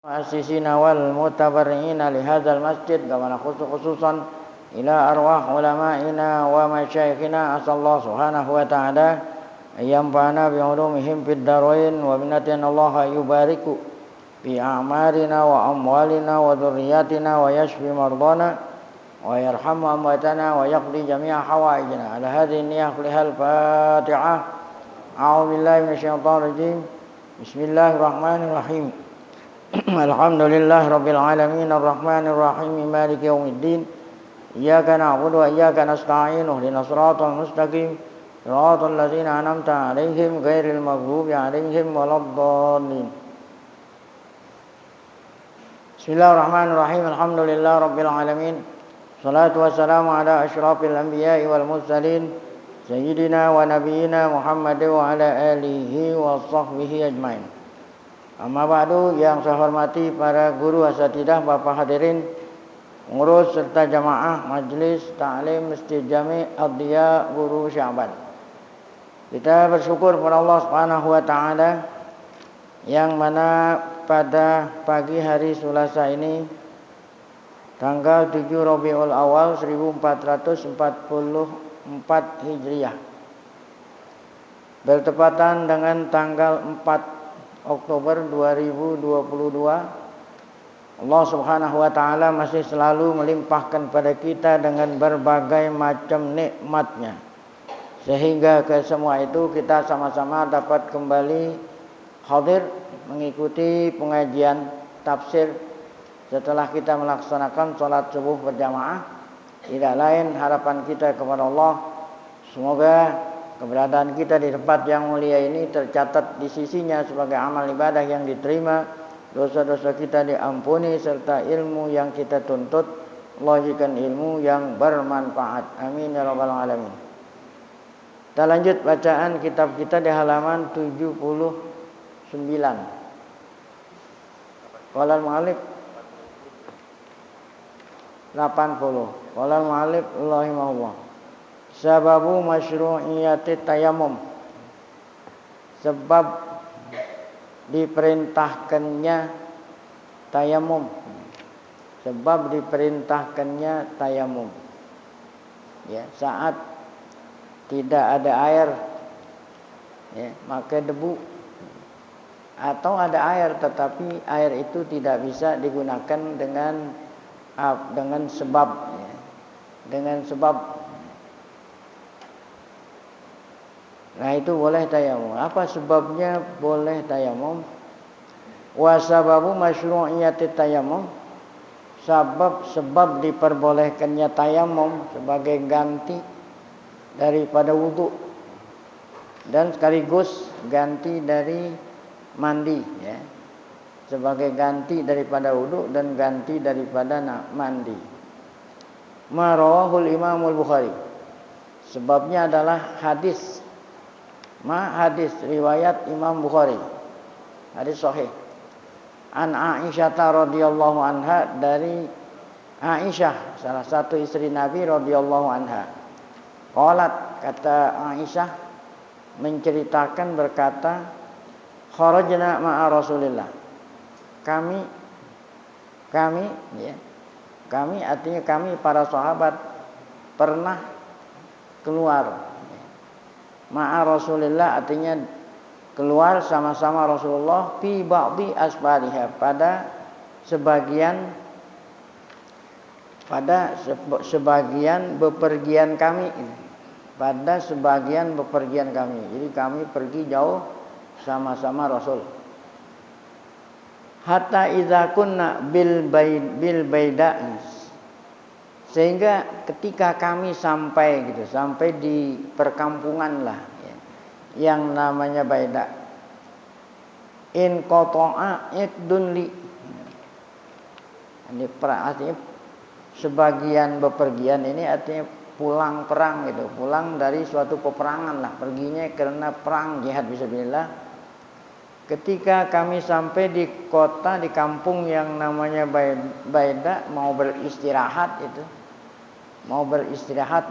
المؤسسين والمتبرعين لهذا المسجد كما خصوصا إلى أرواح علمائنا ومشايخنا أسأل الله سبحانه وتعالى أن ينفعنا بعلومهم في الدارين ومنتنا الله يبارك في أعمارنا وأموالنا وذرياتنا ويشفي مرضانا ويرحم أمواتنا ويقضي جميع حوائجنا على هذه النية كلها الفاتحة. أعوذ بالله من الشيطان الرجيم. بسم الله الرحمن الرحيم. الحمد لله رب العالمين الرحمن الرحيم مالك يوم الدين إياك نعبد وإياك نستعين اهدنا الصراط المستقيم صراط الذين أنعمت عليهم غير المغضوب عليهم ولا الضالين. بسم الله الرحمن الرحيم. الحمد لله رب العالمين الصلاة والسلام على أشرف الأنبياء والمرسلين سيدنا ونبينا محمد وعلى آله وصحبه أجمعين. Amma ba'du, yang saya hormati para guru asatidah, Bapak hadirin, pengurus serta jamaah Majelis Ta'lim Masjid Jami' Ad-Diya Guru Sya'ban. Kita bersyukur kepada Allah Subhanahu wa taala yang mana pada pagi hari Selasa ini tanggal 7 Rabiul Awal 1444 Hijriah bertepatan dengan tanggal 4 Oktober 2022, Allah Subhanahu wa taala masih selalu melimpahkan pada kita dengan berbagai macam nikmat-Nya. Sehingga ke semua itu kita sama-sama dapat kembali hadir mengikuti pengajian tafsir setelah kita melaksanakan sholat subuh berjamaah. Tidak lain harapan kita kepada Allah, semoga keberadaan kita di tempat yang mulia ini tercatat di sisinya sebagai amal ibadah yang diterima, dosa-dosa kita diampuni, serta ilmu yang kita tuntut Allah jadikan ilmu yang bermanfaat. Amin ya rabbal alamin. Kita lanjut bacaan kitab kita di halaman 79. Qala al-mu'allif 80. Qala al-mu'allif rahimahullah. Sababu masyru'iyati tayammum, sebab diperintahkannya tayammum, sebab diperintahkannya tayammum. Ya, saat tidak ada air, ya, maka debu, atau ada air tetapi air itu tidak bisa digunakan dengan sebab, ya, dengan sebab. Nah, itu boleh tayamum. Apa sebabnya boleh tayamum? Wa sababu masyru'iyati tayamum, sebab diperbolehkannya tayamum sebagai ganti daripada wudu dan sekaligus ganti dari mandi, ya. Sebagai ganti daripada wudu dan ganti daripada mandi. Ma rawahul Imamul Bukhari. Sebabnya adalah hadis riwayat Imam Bukhari, hadis sahih. An Aisyah radhiyallahu anha, dari Aisyah, salah satu istri Nabi radhiyallahu anha. Qalat, kata Aisyah menceritakan, berkata, kharajna ma'a Rasulillah. Kami artinya kami para sahabat pernah keluar. Ma'a Rasulillah artinya keluar sama-sama Rasulullah, fi ba'di asfariha, pada sebagian bepergian kami, pada sebagian bepergian kami. Jadi kami pergi jauh sama-sama Rasul. Hatta idza kunna bil baida, sehingga ketika kami sampai di perkampungan lah, ya, yang namanya Baida. In qata'a iqdun li. Ini artinya sebagian bepergian ini artinya pulang perang gitu, pulang dari suatu peperangan lah, perginya karena perang jihad fisabilillah. Ketika kami sampai di kota, di kampung yang namanya Baida, mau beristirahat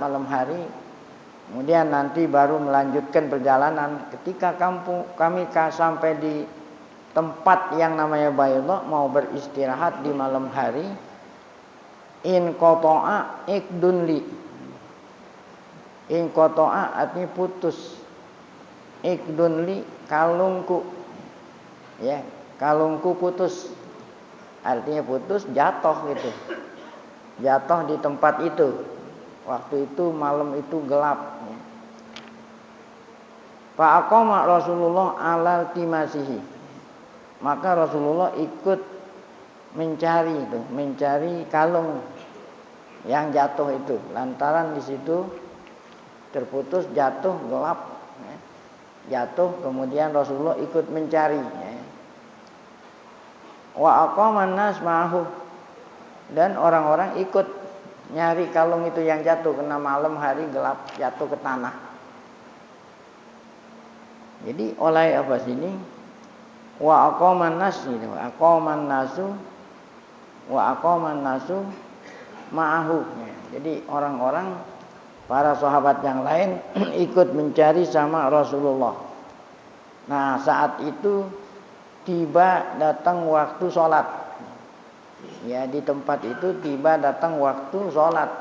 malam hari, kemudian nanti baru melanjutkan perjalanan. Ketika kami sampai di tempat yang namanya Baydha mau beristirahat di malam hari, in qata'a ikdun li. In qata'a artinya putus. Ikdun li kalungku. Ya, kalungku putus. Artinya putus, jatuh gitu. Jatuh di tempat itu. Waktu itu malam itu gelap. Fa aqama Rasulullah ala timasihi. Maka Rasulullah ikut mencari kalung yang jatuh itu. Lantaran di situ terputus, jatuh, gelap. Jatuh, kemudian Rasulullah ikut mencari. Wa aqaman nas ma'ahu. Dan orang-orang ikut nyari kalung itu yang jatuh karena malam hari gelap, jatuh ke tanah. Jadi oleh apa sini? Wa aqaman nas gitu. Aqaman nasu ma'ahu. Jadi orang-orang para sahabat yang lain ikut mencari sama Rasulullah. Nah, saat itu tiba datang waktu sholat. Ya, di tempat itu tiba datang waktu sholat.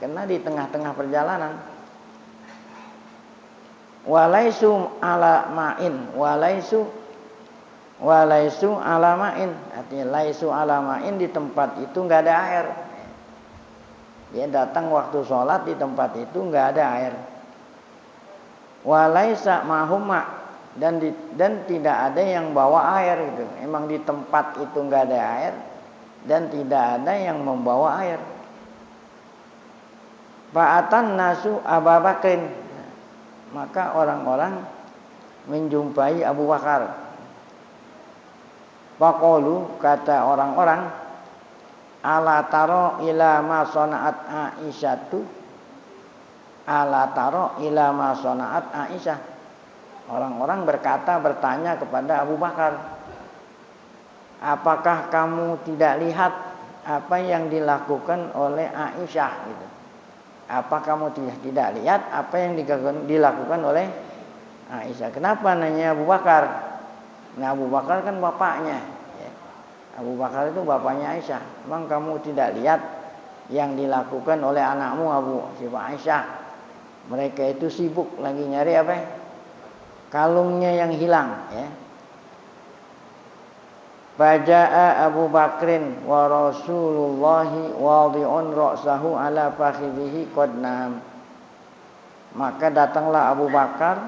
Karena di tengah-tengah perjalanan. Walaisu ala ma'in. Walaisu ala ma'in. Artinya laisu ala ma'in, di tempat itu enggak ada air. Ya, datang waktu sholat di tempat itu enggak ada air. Walaisa mahumma, dan tidak ada yang bawa air gitu. Emang di tempat itu enggak ada air dan tidak ada yang membawa air. Fa'atan nasu Abu Bakrin. Maka orang-orang menjumpai Abu Bakar. Faqalu, kata orang-orang, ala taro ila ma sana'at Aisyatu. Ala taro ila ma sana'at Aisyah. Orang-orang bertanya kepada Abu Bakar, apakah kamu tidak lihat apa yang dilakukan oleh Aisyah gitu? Apa kamu tidak lihat apa yang dilakukan oleh Aisyah? Kenapa nanya Abu Bakar? Nah, Abu Bakar kan bapaknya. Abu Bakar itu bapaknya Aisyah. Emang kamu tidak lihat yang dilakukan oleh anakmu Aisyah? Mereka itu sibuk lagi nyari apa? Kalungnya yang hilang. Ya. Faja'a Abu Bakrin wa Rasulullahi wadi'un ra'sahu ala fakhidhihi qad nam. Maka datanglah Abu Bakar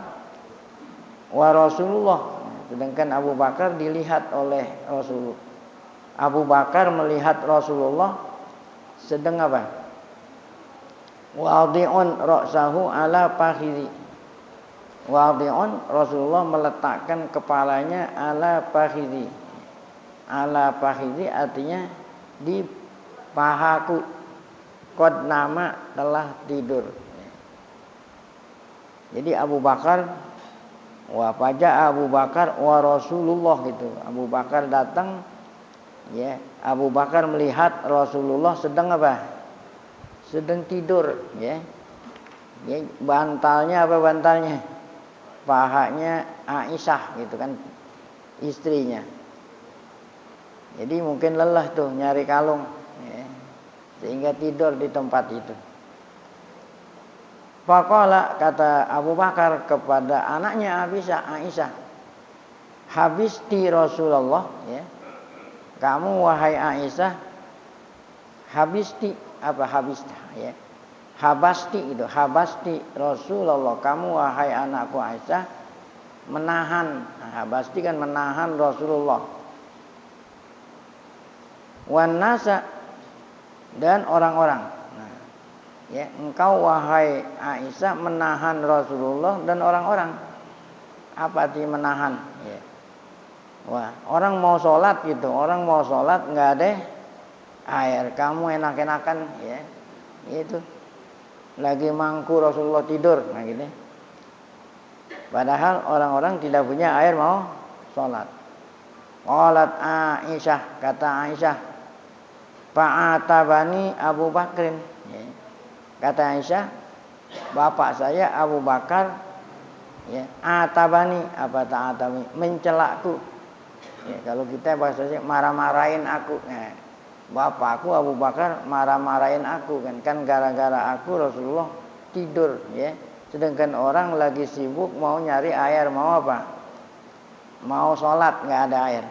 wa Rasulullah. Sedangkan Abu Bakar dilihat oleh Rasulullah. Abu Bakar melihat Rasulullah sedang apa? Wadi'un ra'sahu ala fakhidhi. Wadi'un, Rasulullah meletakkan kepalanya ala fakhidhi. Ala fakhidhi artinya di pahaku. Qad nama, telah tidur. Jadi Abu Bakar Abu Bakar wa Rasulullah gitu. Abu Bakar datang, ya. Abu Bakar melihat Rasulullah sedang apa? Sedang tidur, ya. Ya, bantalnya apa bantalnya? Pahanya Aisyah gitu kan, istrinya. Jadi mungkin lelah tuh nyari kalung, ya. Sehingga tidur di tempat itu. Faqala, kata Abu Bakar kepada anaknya Aisyah, habisti Rasulullah, ya. Kamu wahai Aisyah, habisti apa habista, ya. Habasti Rasulullah, kamu wahai anakku Aisyah menahan. Habasti kan menahan Rasulullah. Wan nasa, dan orang-orang. Ya, engkau wahai Aisyah menahan Rasulullah dan orang-orang. Apa arti menahan? Ya. Wah, orang mau sholat gitu, orang mau sholat nggak ada air, kamu enak-enakan, ya, itu lagi mangku Rasulullah tidur, nah gitu. Padahal orang-orang tidak punya air mau sholat. Qalat Aisyah, kata Aisyah, fa'atabani Abu Bakrin. Ya. Kata Aisyah, bapak saya Abu Bakar, ya, atabani apa ta'atami, mencelakku. Ya, kalau kita bahasanya marah-marahin aku. Nah, bapakku Abu Bakar marah-marahin aku kan gara-gara aku Rasulullah tidur ya. Sedangkan orang lagi sibuk mau nyari air, mau apa? Mau sholat nggak ada air.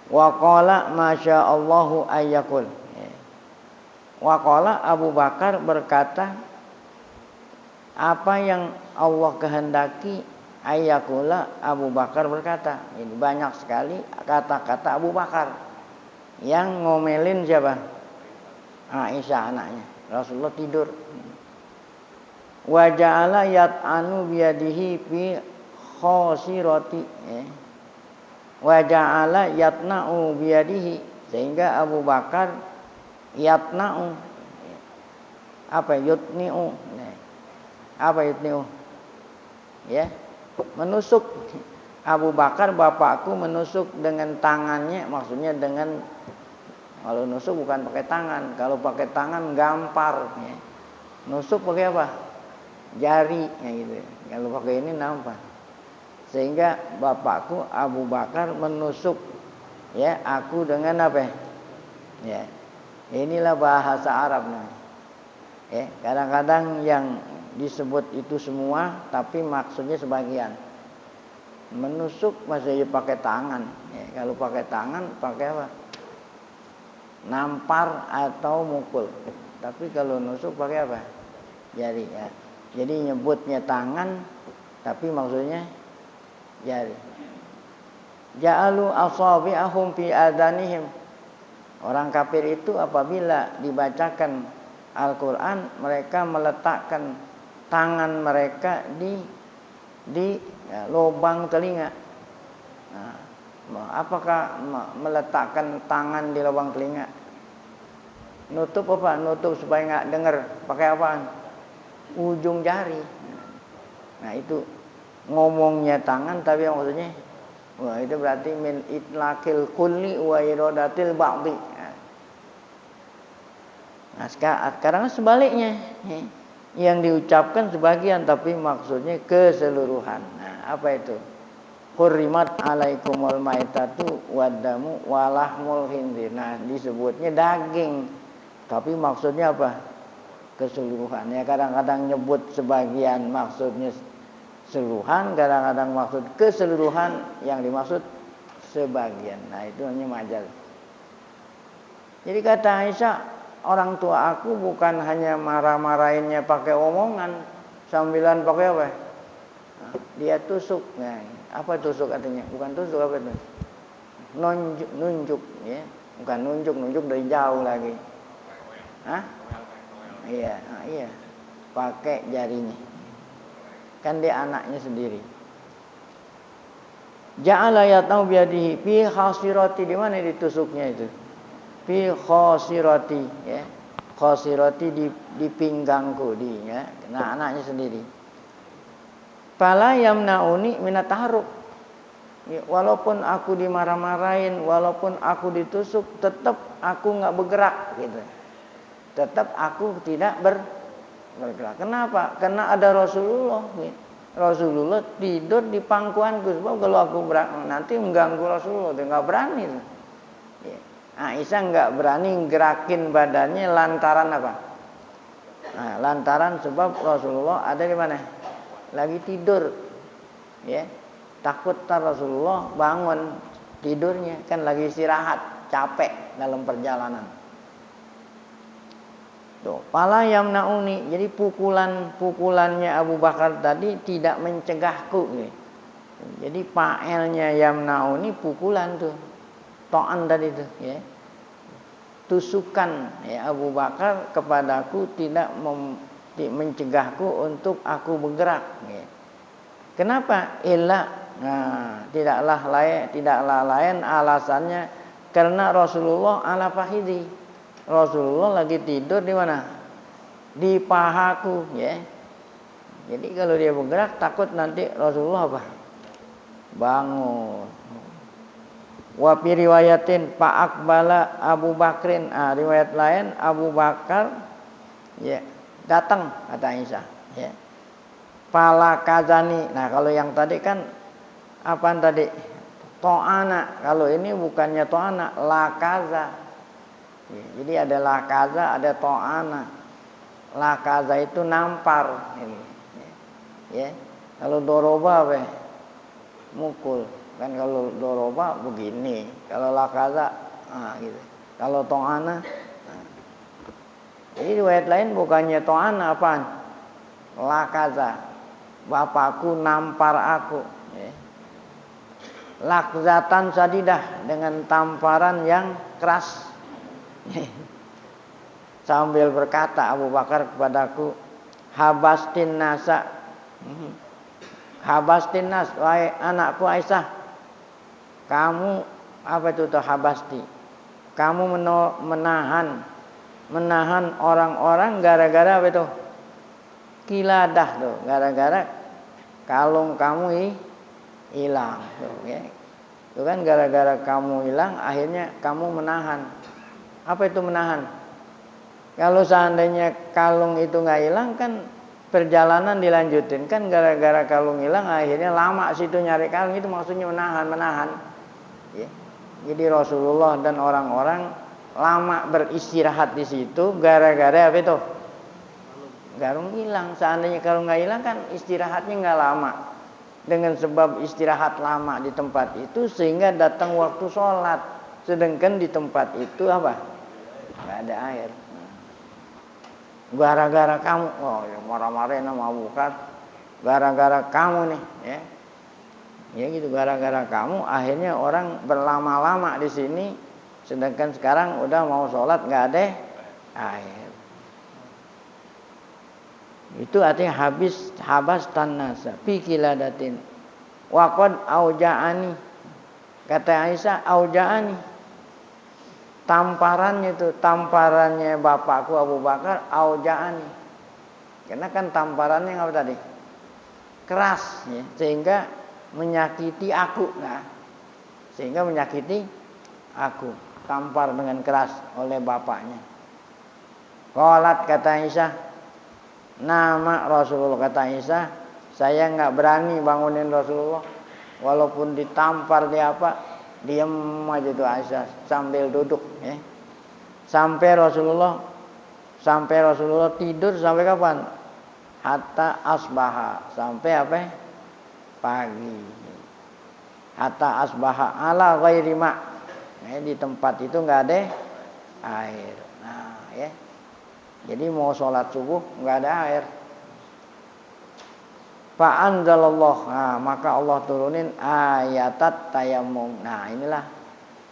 Wa qala masyaallahu ayyakul. Wa qala Abu Bakar berkata apa yang Allah kehendaki ayyakula Abu Bakar berkata. Ini banyak sekali kata-kata Abu Bakar yang ngomelin siapa? Aisyah anaknya. Rasulullah tidur. Wa ja'ala yat'anu biyadihi fi khosirati. Wa ja'ala yatna'u biyadihi, sehingga Abu Bakar yatna'u apa yutni'u. Apa yutni'u? Ya, menusuk. Abu Bakar bapakku menusuk dengan tangannya, maksudnya dengan, kalau nusuk bukan pakai tangan, kalau pakai tangan gampar ya. Nusuk pakai apa? Jari ya gitu. Kalau pakai ini nampak. Sehingga bapakku Abu Bakar menusuk ya aku dengan apa? Ya. Inilah bahasa Arab namanya. Ya, kadang-kadang yang disebut itu semua tapi maksudnya sebagian. Menusuk masih pakai tangan. Ya, kalau pakai tangan pakai apa? Nampar atau mukul. Tapi kalau nusuk pakai apa? Jari ya. Jadi nyebutnya tangan tapi maksudnya jari. Ja'alu asabi'ahum fi adanihim. Orang kafir itu apabila dibacakan Al-Qur'an mereka meletakkan tangan mereka di lubang telinga. Nah, apakah meletakkan tangan di lubang telinga? Nutup apa? Nutup supaya nggak dengar. Pakai apaan? Ujung jari. Nah itu ngomongnya tangan tapi maksudnya, wah itu berarti min itlaqil kulli wa iradatil ba'dhi. Nah sekarang sebaliknya, yang diucapkan sebagian tapi maksudnya keseluruhan. Nah apa itu? Hurrimat alaikumul maitatu wadamu walahmul khinzir. Nah disebutnya daging tapi maksudnya apa? Keseluruhan. Ya kadang-kadang nyebut sebagian maksudnya keseluruhan, kadang-kadang maksud keseluruhan, yang dimaksud sebagian. Nah itu hanya majaz. Jadi kata Aisyah, orang tua aku bukan hanya marah-marahinnya pakai omongan, sambilan pakai apa? Nah, dia tusuk. Nah, apa tusuk artinya? Bukan tusuk, apa itu? Nunjuk ya. Bukan nunjuk dari jauh lagi. Hah? Iya, iya. Pakai jarinya. Kan dia anaknya sendiri. Ja'ala yatau biyadihi fi khasirati, di mana ditusuknya itu? Fi khasirati ya. Khasirati di pinggangku ya. Nah, anaknya sendiri. Fala yamnauni minat taharruk. Ya, walaupun aku dimarah-marahin, walaupun aku ditusuk, tetap aku enggak bergerak gitu. Tetap aku tidak bergerak. Kenapa? Karena ada Rasulullah. Rasulullah tidur di pangkuanku. Sebab kalau aku nanti mengganggu Rasulullah, dia nggak berani. Aisyah nggak berani gerakin badannya lantaran apa? Nah, lantaran sebab Rasulullah ada di mana? Lagi tidur. Ya, takut tar Rasulullah bangun tidurnya, kan lagi istirahat, capek dalam perjalanan. Tuh, pala yamnauni. Jadi pukulannya Abu Bakar tadi tidak mencegahku. Jadi fa'ilnya yamnauni pukulan tuh. To'an tadi tuh, ya. Tusukan ya Abu Bakar kepadaku tidak mencegahku untuk aku bergerak. Ya. Kenapa? Nah, tidaklah lain alasannya karena Rasulullah ala fahidi. Rasulullah lagi tidur di mana? Di pahaku, ya. Jadi kalau dia bergerak takut nanti Rasulullah apa? Bangun. Wa fi riwayatin fa'aqbala Abu Bakrin. Riwayat lain Abu Bakar ya datang kata Aisyah, ya. Pala kazani. Nah, kalau yang tadi kan apaan tadi? to'ana. Kalau ini bukannya to'ana, lakaza. Ya, jadi ada lakaza, ada to'ana. Lakaza itu nampar. Ya. Kalau doroba apa? Mukul. Kan kalau doroba begini. Kalau lakaza, gitu. Kalau to'ana, jadi riwayat lain bukannya to'ana apaan? Lakaza. Bapakku nampar aku. Ya. Lakzatan sadidah, dengan tamparan yang keras. Sambil berkata Abu Bakar kepadaku, habastin nasa. Habastin nas, wahai anakku Aisyah. Kamu apa itu tuh habasti? Kamu menahan orang-orang gara-gara apa itu? Kiladah tuh, gara-gara kalung kamu hilang tuh, ya. Itu kan gara-gara kamu hilang, akhirnya kamu menahan. Apa itu menahan? Kalau seandainya kalung itu nggak hilang, kan perjalanan dilanjutin. Kan gara-gara kalung hilang, akhirnya lama situ nyari kalung, itu maksudnya menahan. Ya. Jadi Rasulullah dan orang-orang lama beristirahat di situ gara-gara apa itu? Kalung hilang. Seandainya kalung nggak hilang, kan istirahatnya nggak lama. Dengan sebab istirahat lama di tempat itu, sehingga datang waktu sholat. Sedangkan di tempat itu apa? Nggak ada air. Gara-gara kamu, marah-marahin sama Abu Bakar. Gara-gara kamu nih, ya. Ya gitu, gara-gara kamu akhirnya orang berlama-lama di sini, sedangkan sekarang udah mau sholat nggak ada air. Itu artinya habas tanasa fi kiladatin waqad auja'ani. Kata Aisyah, auja'ani, tamparannya bapakku Abu Bakar, auja'ani. Karena kan tamparannya apa tadi? Keras, ya, sehingga menyakiti aku. Nah, sehingga menyakiti aku, tampar dengan keras oleh bapaknya. Qalat, kata Aisyah, nama Rasulullah, kata Aisyah, saya nggak berani bangunin Rasulullah, walaupun ditampar dia apa, diam aja tuh Aisyah sambil duduk, ya. Sampai Rasulullah tidur sampai kapan? Hatta asbaha, sampai apa? Pagi. Hatta asbaha ala ghairi ma. Di tempat itu nggak ada air. Nah, ya. Jadi mau sholat subuh nggak ada air. Fa'anzalallah. Nah, maka Allah turunin ayatat tayammum. Nah, inilah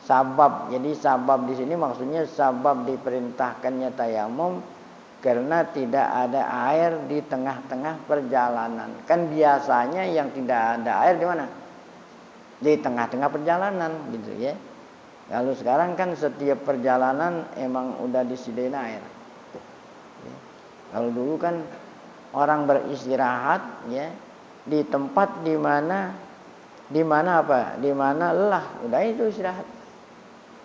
sabab. Jadi sabab di sini maksudnya sabab diperintahkannya tayammum karena tidak ada air di tengah-tengah perjalanan. Kan biasanya yang tidak ada air di mana? Di tengah-tengah perjalanan, gitu ya. Kalau sekarang kan setiap perjalanan emang udah disediain air. Kalau dulu kan orang beristirahat, ya, di tempat di mana apa? Di mana lelah, udah itu istirahat.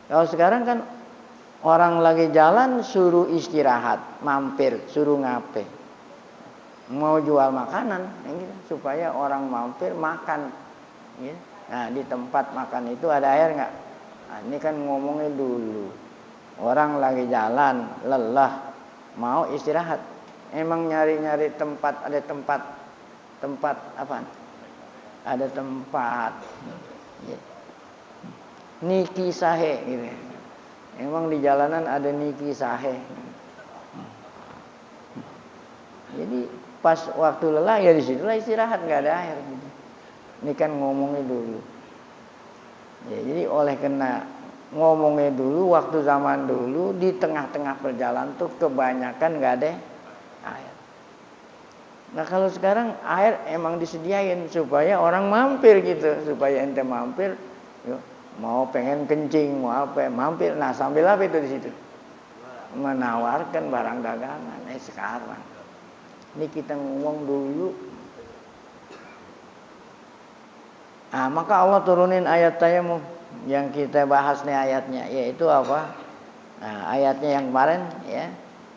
Kalau sekarang kan orang lagi jalan suruh istirahat, mampir, suruh ngape. Mau jual makanan, gitu, supaya orang mampir makan, ya. Nah, di tempat makan itu ada air nggak? Nah, ini kan ngomongnya dulu. Orang lagi jalan, lelah, mau istirahat. Emang nyari-nyari tempat, ada tempat apa? Ada tempat, ya. Niki sahe, gitu. Emang di jalanan ada niki sahe. Jadi pas waktu lelah ya di situlah istirahat, nggak ada air. Gitu. Ini kan ngomongnya dulu. Ya, jadi oleh kena ngomongnya dulu, waktu zaman dulu di tengah-tengah perjalanan tuh kebanyakan nggak ada air. Nah kalau sekarang air emang disediain supaya orang mampir gitu, supaya ente mampir, yuk, mau pengen kencing, mau apa, mampir. Nah sambil apa itu di situ? Menawarkan barang dagangan. Sekarang ini kita ngomong dulu. Nah, maka Allah turunin ayat tayammum yang kita bahas nih ayatnya, yaitu apa? Nah, ayatnya yang kemarin, ya.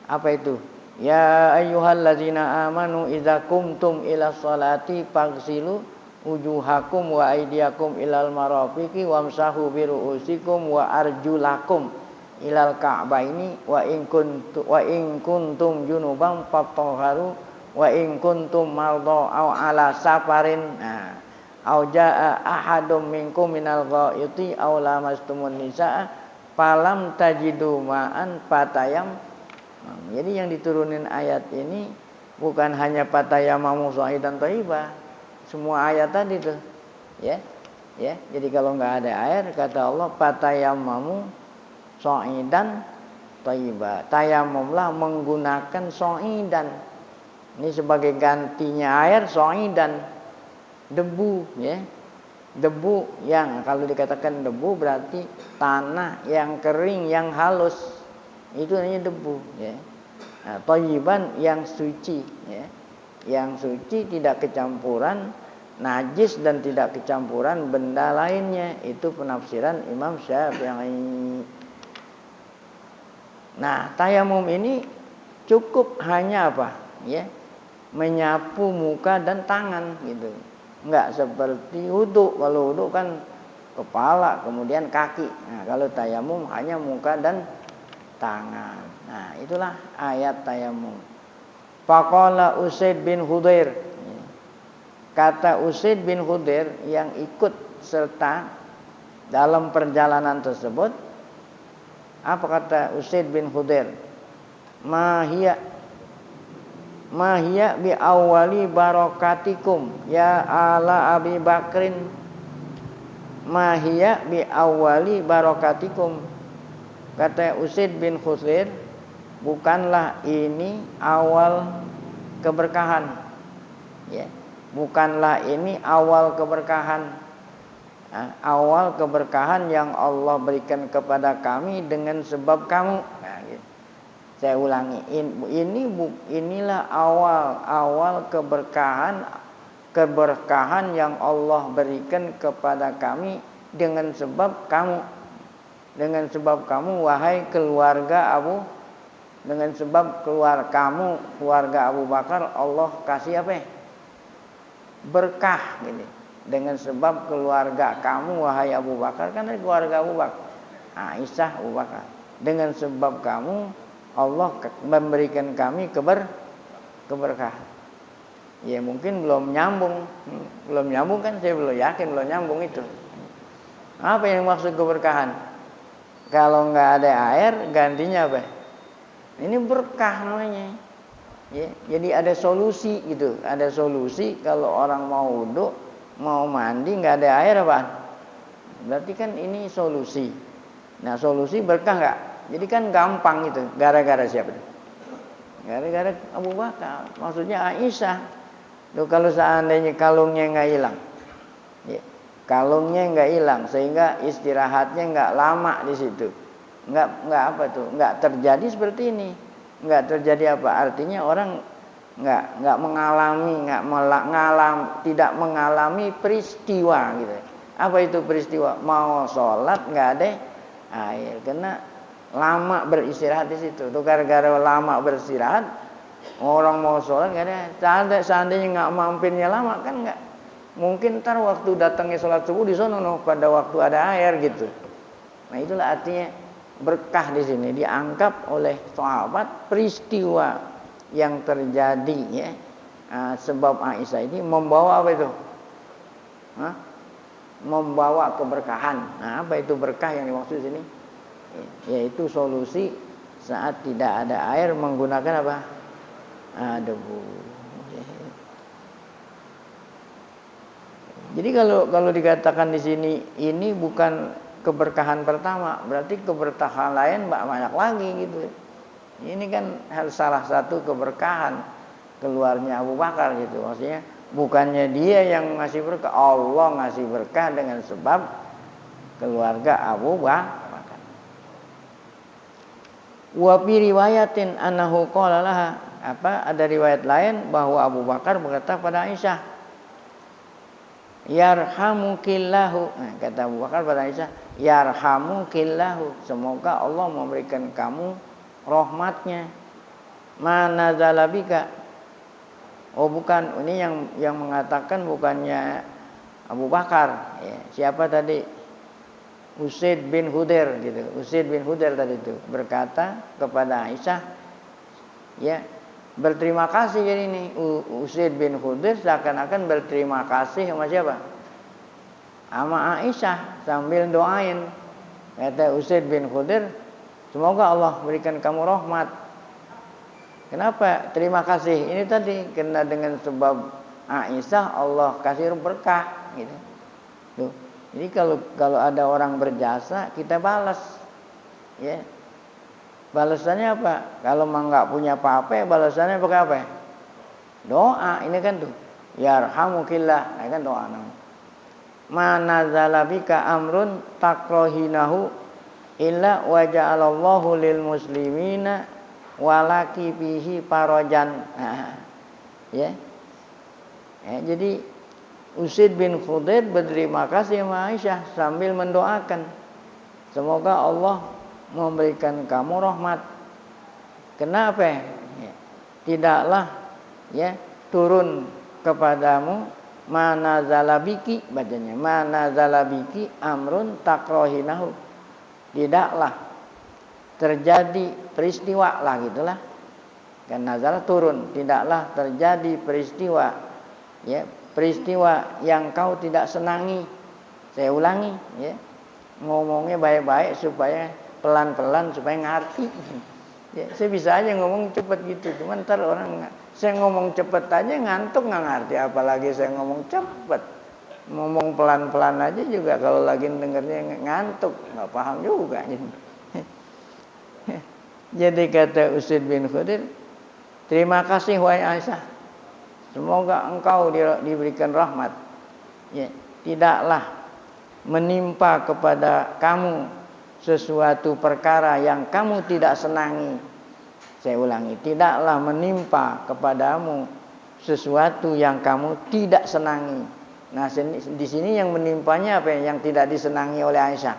Apa itu? Ya ayyuhallazina amanu idza qumtum ila sholati faghsilu wujuhakum wa aydiyakum ilal marafiqi wamsahu bi ru'usikum wa arjulakum ilal ka'baini wa in kuntum junuban fatahharu wa in kuntum marda aw ala safarin aw jaa ahadum minkum minal ghaiti aw lamastumun nisaa falam tajidu ma'an fatayam. Jadi yang diturunin ayat ini bukan hanya fatayamamu sa'idan thayyibah, semua ayat tadi tuh ya. Jadi kalau nggak ada air kata Allah fatayamamu sa'idan thayyibah, tayamumlah menggunakan sa'idan. Ini sebagai gantinya air, sa'idan debu ya. Debu yang kalau dikatakan debu berarti tanah yang kering yang halus, itu namanya debu ya. Nah, thayyiban yang suci ya. Yang suci tidak kecampuran najis dan tidak kecampuran benda lainnya, itu penafsiran Imam Syafi'i. Nah, tayamum ini cukup hanya apa? Ya. Menyapu muka dan tangan gitu. Enggak seperti wudu. Kalau wudu kan kepala kemudian kaki. Nah, kalau tayamum hanya muka dan tangan. Nah, itulah ayat tayamum. Faqala Usaid bin Hudair. Kata Usaid bin Hudair yang ikut serta dalam perjalanan tersebut, apa kata Usaid bin Hudair? Mahia bi awali barakatikum ya ala Abi Bakrin. Mahia bi awali barakatikum. Kata Usaid bin Hudair, bukanlah ini awal keberkahan. Ya, bukanlah ini awal keberkahan. Awal keberkahan yang Allah berikan kepada kami dengan sebab kamu. Nah, gitu. Saya ulangi, inilah awal keberkahan yang Allah berikan kepada kami dengan sebab kamu. Dengan sebab kamu wahai keluarga dengan sebab keluarga Abu Bakar Allah kasih apa? Berkah gini. Dengan sebab keluarga kamu wahai Abu Bakar, kan dari keluarga Abu Bakar. Aisyah Abu Bakar. Dengan sebab kamu Allah memberikan kami keberkahan. Ya mungkin belum nyambung kan, saya belum yakin belum nyambung itu. Apa yang maksud keberkahan? Kalau nggak ada air gantinya apa? Ini berkah namanya. Ya, jadi ada solusi gitu. Ada solusi kalau orang mau wudu, mau mandi nggak ada air apa? Berarti kan ini solusi. Nah solusi berkah nggak? Jadi kan gampang itu. Gara-gara siapa? Gara-gara Abu Bakar. Maksudnya Aisyah. Loh, kalau seandainya kalungnya nggak hilang, ya, kalungnya nggak hilang sehingga istirahatnya nggak lama di situ, nggak apa tuh, nggak terjadi seperti ini, nggak terjadi apa? Artinya orang nggak mengalami, tidak mengalami peristiwa gitu. Apa itu peristiwa? Mau sholat nggak ada air, karena lama beristirahat di situ. Tuh gara-gara lama beristirahat, orang mau sholat nggak ada. Seandainya nggak mampirnya lama kan nggak mungkin ntar waktu datangnya sholat subuh di sana pada waktu ada air gitu. Nah itulah artinya berkah di sini dianggap oleh sahabat peristiwa yang terjadi ya. Sebab Aisyah ini membawa apa itu? Membawa keberkahan. Nah, apa itu berkah yang dimaksud sini? Yaitu solusi saat tidak ada air menggunakan apa? Debu. Jadi kalau dikatakan di sini ini bukan keberkahan pertama, berarti keberkahan lain banyak lagi gitu. Ini kan salah satu keberkahan keluarnya Abu Bakar gitu. Maksudnya bukannya dia yang ngasih berkah, Allah ngasih berkah dengan sebab keluarga Abu Bakar. Wa fi riwayatin annahu qala laha, ada riwayat lain bahwa Abu Bakar berkata pada Aisyah, yarhamukillahu. Kata Abu Bakar pada Aisyah, yarhamukillahu, semoga Allah memberikan kamu rahmatnya. Mana zalabika? Oh bukan, ini yang mengatakan bukannya Abu Bakar. Ya. Siapa tadi? Usaid bin Hudair gitu. Usaid bin Hudair tadi itu berkata kepada Aisyah, ya, berterima kasih jadi ini Usaid bin Hudair seakan-akan berterima kasih sama siapa? Sama Aisyah sambil doain. Kata Usaid bin Hudair, semoga Allah berikan kamu rahmat. Kenapa? Terima kasih. Ini tadi karena dengan sebab Aisyah Allah kasih berkah gitu. Tuh. Jadi kalau ada orang berjasa kita balas, ya. Balasannya apa? Kalau memang nggak punya apa-apa, balasannya pakai apa? Doa. Ini kan tuh. Yarhamukillah, ini kan doa namanya. Mana zalabika amrun takrohinahu illa waja'alallahu lil muslimina walaki bihi parajan. Ya. Jadi Usaid bin Hudair berterima kasih sama Aisyah sambil mendoakan, semoga Allah memberikan kamu rahmat. Kenapa? Ya. Tidaklah ya turun kepadamu mana zalabiki, bacanya mana zalabiki amrun takrohinahu. Tidaklah terjadi peristiwa lah gitulah. Kan nazal turun, tidaklah terjadi peristiwa, ya, peristiwa yang kau tidak senangi. Saya ulangi, ya. Ngomongnya baik-baik supaya pelan-pelan supaya ngerti. Ya, saya bisa aja ngomong cepat gitu, cuman ntar orang saya ngomong cepat aja ngantuk nggak ngerti, apalagi saya ngomong cepat. Ngomong pelan-pelan aja juga kalau lagi dengernya ngantuk, nggak paham juga. Jadi kata Usaid bin Hudair, terima kasih wahai Aisyah, semoga engkau diberikan rahmat. Ya, tidaklah menimpa kepada kamu sesuatu perkara yang kamu tidak senangi. Saya ulangi, tidaklah menimpa kepadamu sesuatu yang kamu tidak senangi. Nah, di sini yang menimpanya apa? Yang tidak disenangi oleh Aisyah.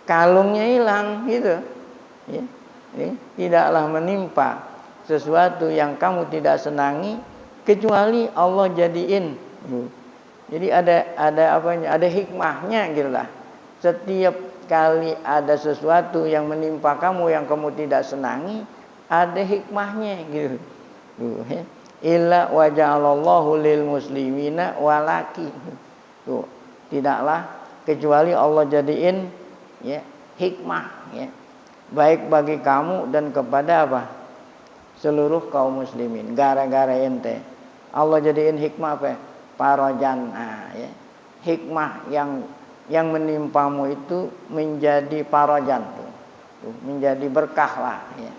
Kalungnya hilang, gitu. Ya. Tidaklah menimpa sesuatu yang kamu tidak senangi kecuali Allah jadiin. Jadi ada apanya? Ada hikmahnya gitulah. Setiap kali ada sesuatu yang menimpa kamu yang kamu tidak senangi, ada hikmahnya gitu. Illa waja'alallahu lil muslimina walaki. Tuh, tidaklah kecuali Allah jadiin ya hikmah ya. Baik bagi kamu dan kepada apa? Seluruh kaum muslimin. Gara-gara ente Allah jadiin hikmah apa? Parajan. Nah, ya. Hikmah yang menimpamu itu menjadi parajan tuh. Menjadi berkah lah ya.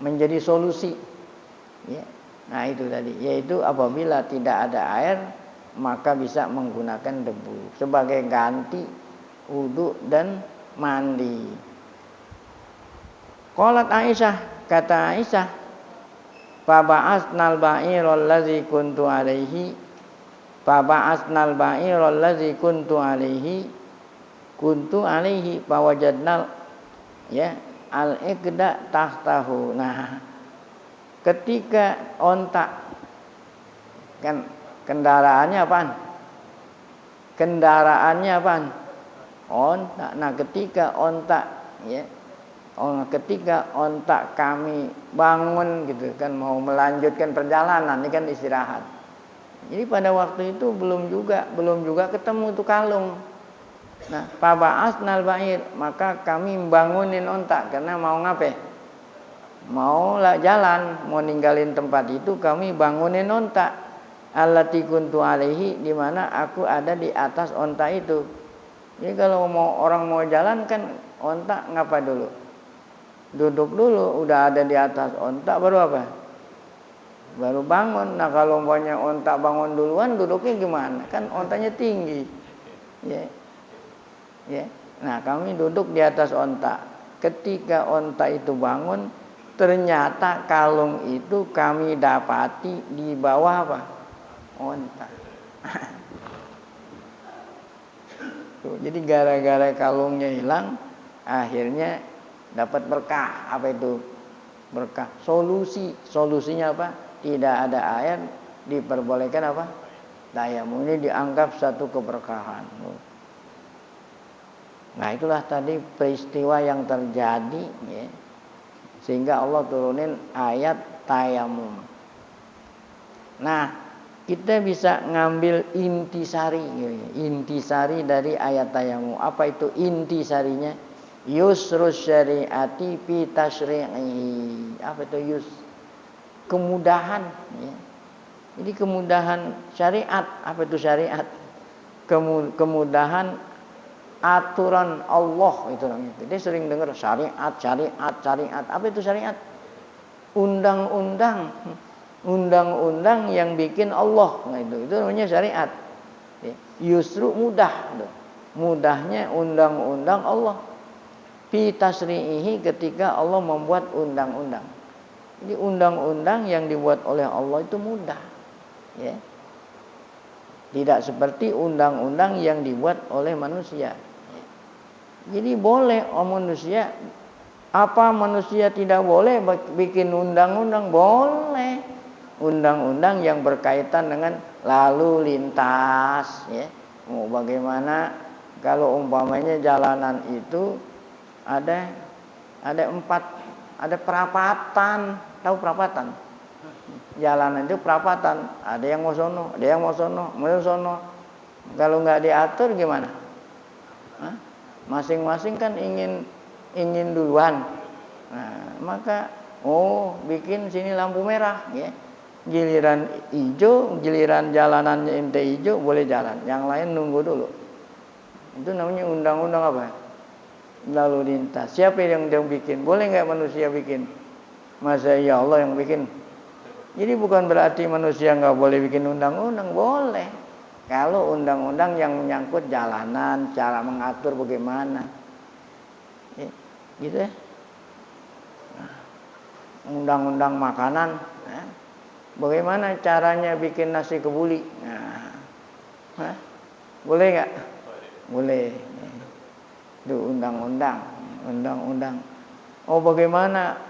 Menjadi solusi. Ya. Nah, itu tadi, yaitu apabila tidak ada air maka bisa menggunakan debu sebagai ganti wudu dan mandi. Qalat Aisyah, kata Aisyah, fa ba'asnal ba'iral ladzi kuntu alaihi, fa ba'asnal ba'iral ladzi kuntu alaihi fa wajadnal ya al-iqda tahtahu. Nah, ketika onta, kan kendaraannya apaan? Kendaraannya apaan? Onta. Nah, ketika onta ya, ketika onta kami bangun gitu kan mau melanjutkan perjalanan, ini kan istirahat. Jadi pada waktu itu belum juga ketemu tuh kalung. Nah, faba'asnal ba'ir, maka kami bangunin onta karena mau ngapain? Mau jalan, mau ninggalin tempat itu, kami bangunin onta. Allati kuntu alaihi, di mana aku ada di atas onta itu. Jadi kalau orang mau jalan kan onta ngapa dulu? Duduk dulu, udah ada di atas onta baru apa? Baru bangun. Nah, kalau umpamanya onta bangun duluan, duduknya gimana? Kan ontanya tinggi. Ya. Ya. Nah, kami duduk di atas onta. Ketika onta itu bangun, ternyata kalung itu kami dapati di bawah apa? Onta. Tuh, jadi gara-gara kalungnya hilang, akhirnya dapat berkah. Apa itu berkah? Solusinya apa? Tidak ada air, diperbolehkan apa? tayamum ini dianggap satu keberkahan. Nah, itulah tadi peristiwa yang terjadi, ya, sehingga Allah turunin ayat tayamum. Nah, kita bisa ngambil intisari, ya, intisari dari ayat tayamum. Apa itu intisarinya? Yusrus syariati fi tasyri'i. Apa itu yus? Kemudahan, ya. Jadi kemudahan syariat. Apa itu syariat? Kemudahan aturan Allah itu namanya. Dia sering dengar syariat. Apa itu syariat? Undang-undang yang bikin Allah. Nah, itu namanya syariat. Yusru mudah. Mudahnya undang-undang Allah. Fi tasri'ihi, ketika Allah membuat undang-undang. Jadi undang-undang yang dibuat oleh Allah itu mudah, ya. Tidak seperti undang-undang yang dibuat oleh manusia. Jadi boleh manusia, apa manusia tidak boleh bikin undang-undang? Boleh. Undang-undang yang berkaitan dengan lalu lintas, ya. Mau bagaimana kalau umpamanya jalanan itu ada perapatan. Tahu perapatan? Jalan itu perapatan, ada yang mau sono, ada yang mau sono. Kalau nggak diatur gimana? Masing-masing kan ingin duluan. Nah, maka bikin sini lampu merah, ya. Giliran hijau, giliran jalanannya ente hijau boleh jalan, yang lain nunggu dulu. Itu namanya undang-undang apa? Lalu lintas. Siapa yang bikin? Boleh nggak manusia bikin? Masa ya Allah yang bikin? Jadi bukan berarti manusia nggak boleh bikin undang-undang, boleh. Kalau undang-undang yang menyangkut jalanan, cara mengatur bagaimana, ya, gitu ya. Nah, undang-undang makanan, ya. Bagaimana caranya bikin nasi kebuli? Nah, boleh nggak? Boleh. Itu undang-undang. Bagaimana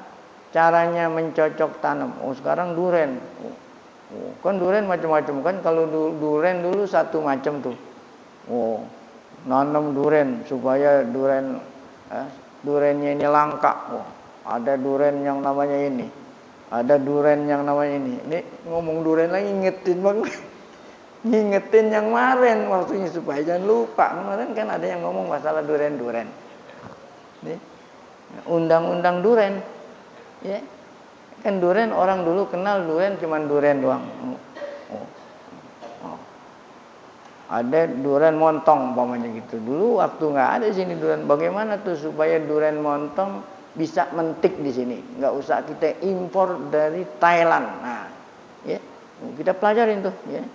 caranya mencocok tanam? Sekarang duren. Kan duren macam-macam kan. Kalau duren dulu satu macam tuh. Nanam duren supaya durennya ini langka. Ada duren yang namanya ini. Ada duren yang namanya ini. Ini ngomong duren lagi ngingetin banget. Ngingetin yang kemarin waktunya supaya jangan lupa. Kemarin kan ada yang ngomong masalah duren. Nih, undang-undang duren. Ya, kan duren orang dulu kenal duren cuman duren doang. Ada duren montong umpamanya gitu. Dulu waktu nggak ada sini duren. Bagaimana tuh supaya duren montong bisa mentik di sini? Nggak usah kita impor dari Thailand. Nah, ya, kita pelajarin tuh. Ya,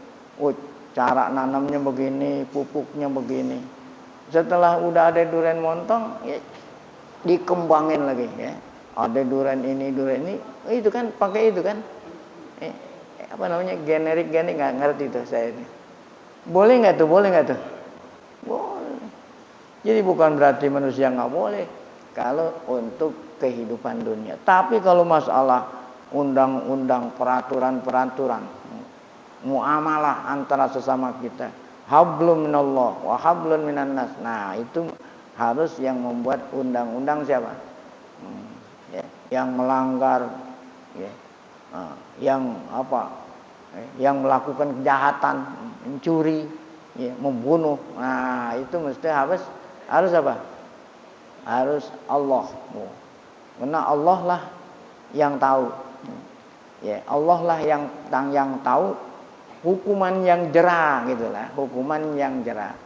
cara nanamnya begini, pupuknya begini. Setelah udah ada duren montong, ya, dikembangin lagi. Ya. Ada duren ini, itu kan pakai itu kan, apa namanya generik nggak ngerti tuh saya ini. Boleh nggak tuh? Boleh. Jadi bukan berarti manusia nggak boleh kalau untuk kehidupan dunia. Tapi kalau masalah undang-undang, peraturan, muamalah antara sesama kita, hablum minallah wa hablun minan nas. Nah, itu harus yang membuat undang-undang siapa? Yang melanggar, ya, yang melakukan kejahatan, mencuri, ya, membunuh. Nah, itu mesti harus apa? Harus Allah. Karena Allah lah yang tahu. Ya, Allah lah yang tahu hukuman yang jera, gitulah, hukuman yang jera.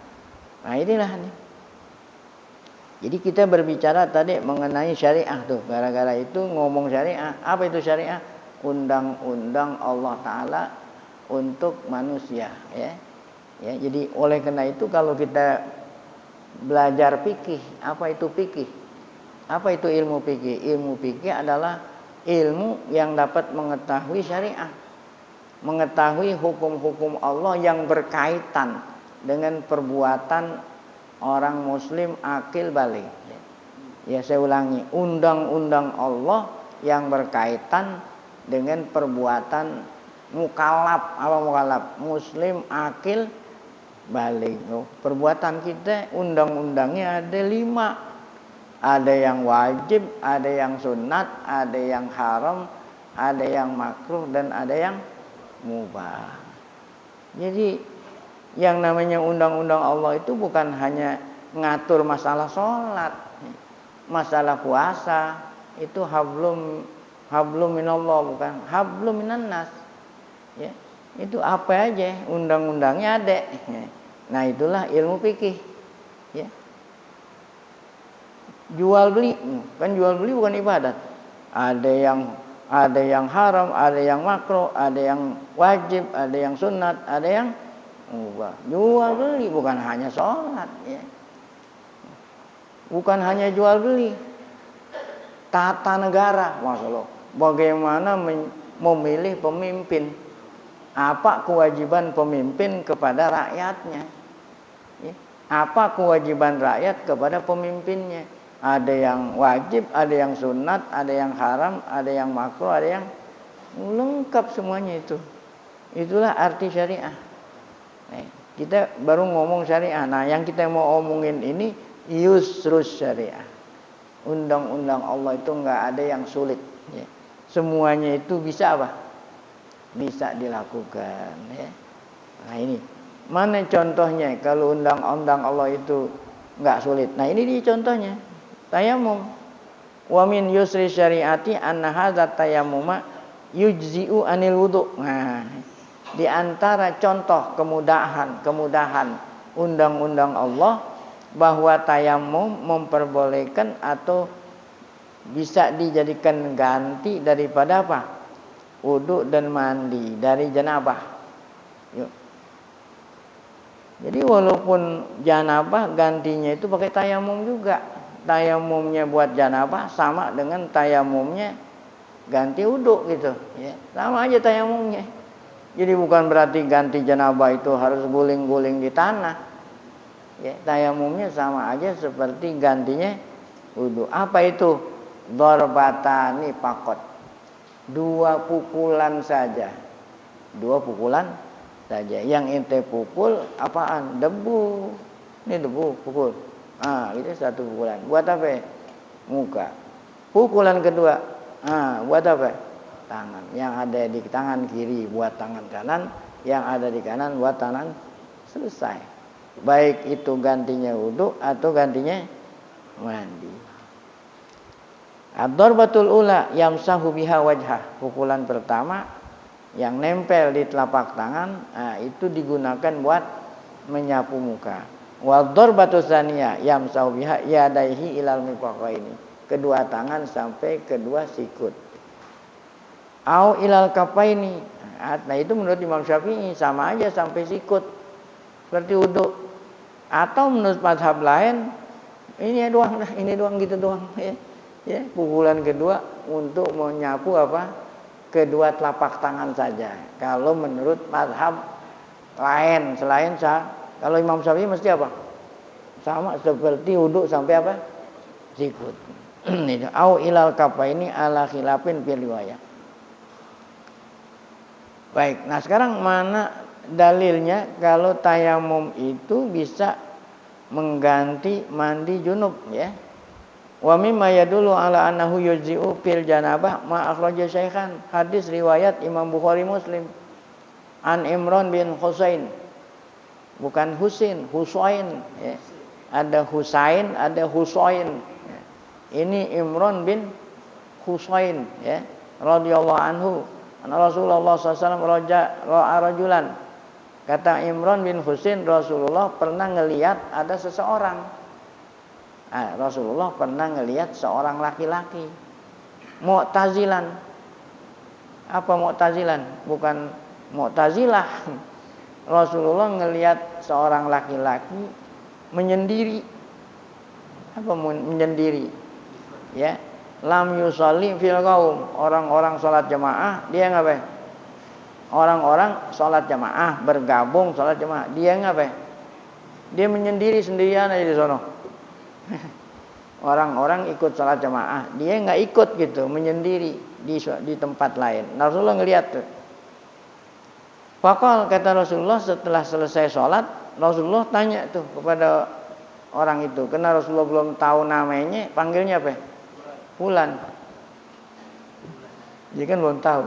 Nah, inilah nih. Jadi kita berbicara tadi mengenai syariah tuh. Gara-gara itu ngomong syariah. Apa itu syariah? Undang-undang Allah Ta'ala untuk manusia. Ya. Jadi oleh karena itu kalau kita belajar fikih. Apa itu fikih? Apa itu ilmu fikih? Ilmu fikih adalah ilmu yang dapat mengetahui syariah. Mengetahui hukum-hukum Allah yang berkaitan dengan perbuatan orang muslim akil balik. Ya, saya ulangi, undang-undang Allah yang berkaitan dengan perbuatan Mukallaf, apa mukallaf? Muslim akil balik. Perbuatan kita undang-undangnya ada 5. Ada yang wajib, ada yang sunat, ada yang haram, ada yang makruh, dan ada yang mubah. Jadi yang namanya undang-undang Allah itu bukan hanya ngatur masalah sholat, masalah puasa, itu hablum minallah, bukan hablum minannas. Ya, itu apa aja undang-undangnya ada. Nah, itulah ilmu fikih. Ya. Jual beli, kan jual beli bukan ibadat. Ada yang haram, ada yang makruh, ada yang wajib, ada yang sunat, ada yang mubah. Jual beli bukan hanya sholat, ya. Bukan hanya jual beli. Tata negara, Masya Allah. Bagaimana memilih pemimpin? Apa kewajiban pemimpin kepada rakyatnya? Ya. Apa kewajiban rakyat kepada pemimpinnya? Ada yang wajib, ada yang sunat, ada yang haram, ada yang makruh, ada yang lengkap semuanya itu. Itulah arti syariah. Nah, kita baru ngomong syariah. Nah, yang kita mau omongin ini yusrus syariah. Undang-undang Allah itu nggak ada yang sulit. Ya. Semuanya itu bisa apa? Bisa dilakukan. Ya. Nah, ini mana contohnya kalau undang-undang Allah itu nggak sulit? Nah, ini di contohnya. Tayamum. Wa min yusri syariati anna hadza tayammuma yujzi'u anil wudu. Nah, di antara contoh kemudahan undang-undang Allah bahwa tayamum memperbolehkan atau bisa dijadikan ganti daripada apa? Wudu dan mandi dari janabah. Yuk. Jadi walaupun janabah gantinya itu pakai tayamum juga. Tayamumnya buat janabah sama dengan tayamumnya ganti wudu gitu, ya. Sama aja tayamumnya. Jadi bukan berarti ganti janabah itu harus guling-guling di tanah. Ya, tayamumnya sama aja seperti gantinya wudu. Apa itu? Darbatani pakot. 2 pukulan saja. 2 pukulan saja. Yang ente pukul apaan? Debu. Ini debu pukul. Itu 1 pukulan. Buat apa? Muka. Pukulan kedua. Buat apa? Tangan. Yang ada di tangan kiri buat tangan kanan, yang ada di kanan buat tangan. Selesai. Baik itu gantinya wudu atau gantinya mandi. Ad-darbatul ula yamsahu biha wajhah. Pukulan pertama yang nempel di telapak tangan, itu digunakan buat menyapu muka. Wa darbatu tsaniyah yamsahu biha yadaihi ilal mirfaqaini. Kedua tangan sampai kedua sikut. Au ilal kafaini. Nah, itu menurut Imam Syafi'i sama aja sampai sikut. Seperti wudu. Atau menurut mazhab lain ini doang gitu doang, ya. Ya, pukulan kedua untuk menyapu apa? Kedua telapak tangan saja. Kalau menurut mazhab lain selain kalau Imam Syafi'i mesti apa? Sama seperti wudu sampai apa? Sikut. Itu au ilal kafaini ala khilafin fil riwayah. Baik, nah sekarang mana dalilnya kalau tayamum itu bisa mengganti mandi junub, ya? Wa mimma yadullu ala annahu yujzi'u fil janabah ma akhraja syaikhan. Hadis riwayat Imam Bukhari Muslim. An Imran bin Husain. Bukan Husain, Husain, ya. Ada Husain, ada Husain. Ya. Ini Imran bin Husain, ya, radhiyallahu anhu. Rasulullah SAW ra'a rajulan. Kata Imran bin Husain, Rasulullah pernah ngelihat ada seseorang. Rasulullah pernah ngelihat seorang laki-laki Mu'tazilan. Apa Mu'tazilan? Bukan Mu'tazilah. Rasulullah ngelihat seorang laki-laki menyendiri. Apa menyendiri? Ya, lam yusalli fil qaum. Orang-orang salat jamaah, dia ngapain? Orang-orang salat jamaah, bergabung salat jamaah, dia ngapain? Dia menyendiri sendirian aja di sono. Orang-orang ikut salat jamaah, dia enggak ikut gitu, menyendiri di tempat lain. Rasulullah ngelihat tuh. Faqal, kata Rasulullah setelah selesai sholat, Rasulullah tanya tuh kepada orang itu, karena Rasulullah belum tahu namanya, panggilnya apa? Fulan. Jadi kan belum tahu.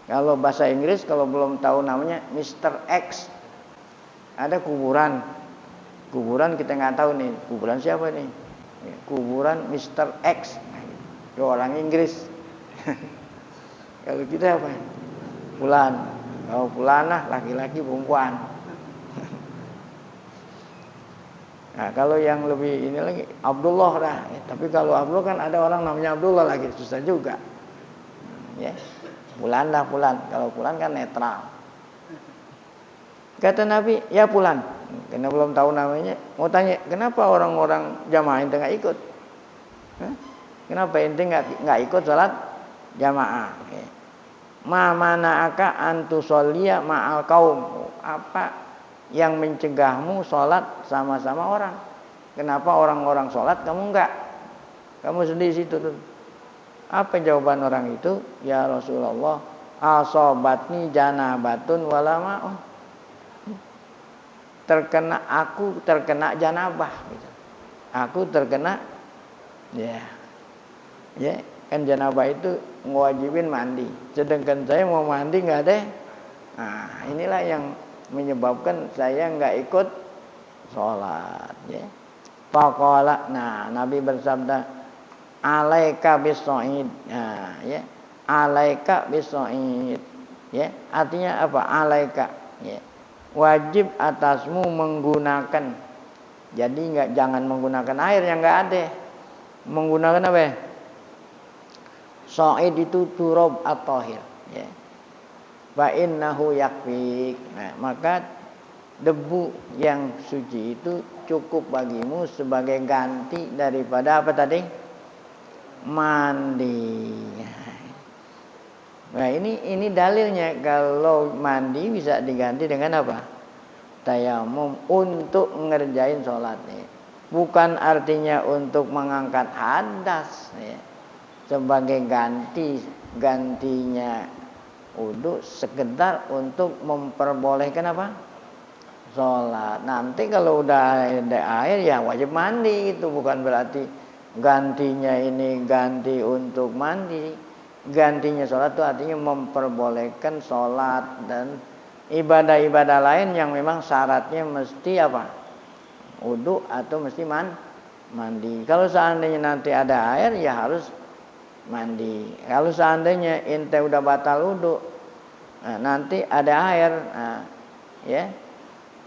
Kalau bahasa Inggris kalau belum tahu namanya Mr. X. Ada kuburan. Kuburan kita nggak tahu nih, kuburan siapa nih? Kuburan Mr. X. Itu orang Inggris. Kalau kita apa? Fulan. Kalau fulanah laki-laki perempuan. Nah, kalau yang lebih ini lagi Abdullah dah. Tapi kalau Abdullah kan ada orang namanya Abdullah lagi, susah juga. Ya. Fulan dah fulan. Kalau fulan kan netral. Kata Nabi, ya fulan. Karena belum tahu namanya, mau tanya, kenapa orang-orang jamaah ente nggak ikut? Kenapa ente nggak ikut sholat jamaah? Ma mana'aka antusolliya ma'al kaum. Apa yang mencegahmu sholat sama-sama orang? Kenapa orang-orang sholat kamu enggak? Kamu sendiri situ tuh. Apa jawaban orang itu? Ya Rasulullah, asobatni janabatun walama'un. Aku terkena janabah gitu. Aku terkena ya kan janabah itu ngewajibin mandi. Sedangkan saya mau mandi nggak ada. Nah, inilah yang menyebabkan saya nggak ikut sholat. Ya. Faqala, nah Nabi bersabda, alaika bisoid. Nah, ya, alaika bisoid. Ya, artinya apa? Alaika. Ya. Wajib atasmu menggunakan. Jadi jangan menggunakan air yang nggak ada. Menggunakan apa? Soid itu turab at-tahir. Ya. Wa innahu yakfik. Nah, maka debu yang suci itu cukup bagimu sebagai ganti daripada apa tadi? Mandi. Nah, ini dalilnya kalau mandi bisa diganti dengan apa? Tayamum untuk ngerjain sholatnya. Bukan artinya untuk mengangkat hadas ya. Sebagai gantinya wudu sekedar untuk memperbolehkan apa? Sholat. Nanti kalau udah ada air ya wajib mandi, itu bukan berarti gantinya ini ganti untuk mandi. Gantinya sholat itu artinya memperbolehkan sholat dan ibadah-ibadah lain yang memang syaratnya mesti apa? Wudu atau mesti mandi. Kalau seandainya nanti ada air ya harus mandi. Kalau seandainya ente udah batal wudu, nah, nanti ada air, nah, ya,